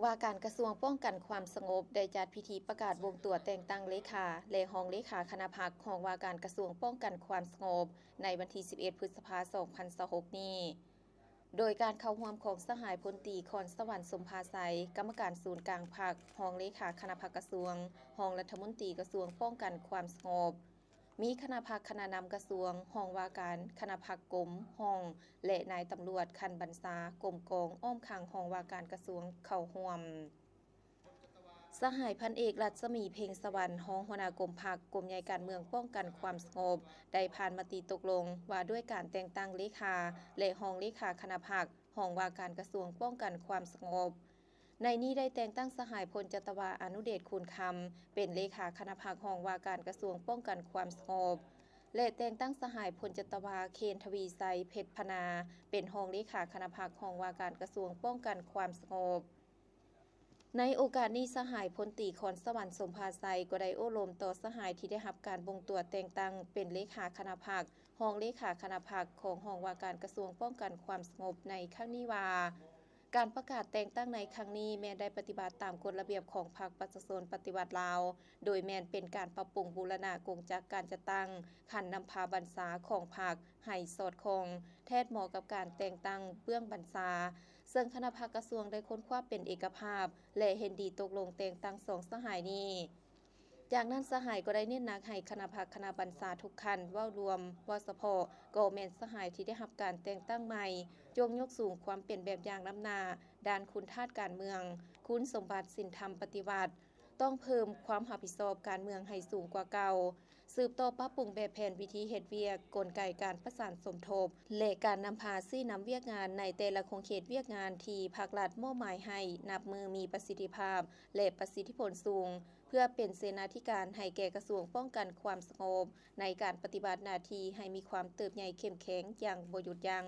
ว่าการกระทรวงป้องกันความสงบได้จัดพิธีประกาศวงตัวแต่งตั้งเลขาและรองเลขาคณะพรรคของว่าการกระทรวงป้องกันความสงบในวันที่ 11 พฤษภาคม 2026 นี้โดยการเข้าร่วมของสหายพลตรีคอนสวรรค์สมภาไสยกรรมการศูนย์กลางพรรครองเลขาคณะพรรคกระทรวงรองรัฐมนตรีกระทรวงป้องกันความสงบมีคณะพรรคคณะนำกระทรวงรองว่าการคณะพรรคกรมรองและนายตำรวจคันบรรษากรมกองอ้อมขังรองว่าการกระทรวงเข้าร่วมสหายพันเอกรัศมีเพ็งสวรรค์รองหัวหน้ากรมพรรคกรมใหญ่การเมืองป้องกันความสงบได้ผ่านมติตกลงว่าด้วยการแต่งตั้งเลขาและรองเลขาคณะพรรครองว่าการกระทรวงป้องกันความสงบในนี้ได้แต่งตั้งสหายพลจัตวาอนุเดชคุณคำเป็นเลขาคณะพรรครองว่าการกระทรวงป้องกันความสงบและแต่งตั้งสหายพลจัตวาเคนทวีไซเพชรพนาเป็นรองเลขาคณะพรรครองว่าการกระทรวงป้องกันความสงบในโอกาสนี้สหายพลตรีคอนสวรรค์สมภาไสยก็ได้โอ้ลมต่อสหายที่ได้รับการบ่งตัวแต่งตั้งเป็นเลขาคณะพรรครองเลขาคณะพรรคของรองว่าการกระทรวงป้องกันความสงบในครั้งนี้ว่าการประกาศแต่งตั้งในครั้งนี้แม้ได้ปฏิบัติตามกฎระเบียบของพรรคประชาชนปฏิวัติลาวโดยแม้นเป็นการปรับปรุงบูรณะกงจักการจัดตั้งขันนำพาบรรษาของพรรคให้สอดคล้องแทศเหมาะกับการแต่งตั้งเบื้องบรรษาซึ่งคณะพรรคกระทรวงได้ค้นคว้าเป็นเอกภาพและเห็นดีตกลงแต่งตั้งสองสหายนี้จากนั้นสหายก็ได้เน้นหนักให้คณะพรรคคณะบรรษาทุกคันว่ารวมว่าเฉพาะก็แม่นสหายที่ได้รับการแต่งตั้งใหม่จงยกสูงความเป็นแบบอย่างล้ำหน้าด้านคุณทาสการเมืองคุณสมบัติศีลธรรมปฏิวัติต้องเพิ่มความรับผิดชอบการเมืองให้สูงกว่าเก่าสืบต่อปรับปรุงแบบแผนวิธีเฮ็ดเวียกกลไกการประสานสมทบและการนำพาซี่นำเวียกงานในแต่ละโครงเขตเวียกงานที่ภาครัฐมอบหมายให้นับมือมีประสิทธิภาพและประสิทธิผลสูงเพื่อเป็นเสนาธิการให้แก่กระทรวงป้องกันความสงบในการปฏิบัติหน้าที่ให้มีความเติบใหญ่เข้มแข็งอย่างบ่หยุดยั้ง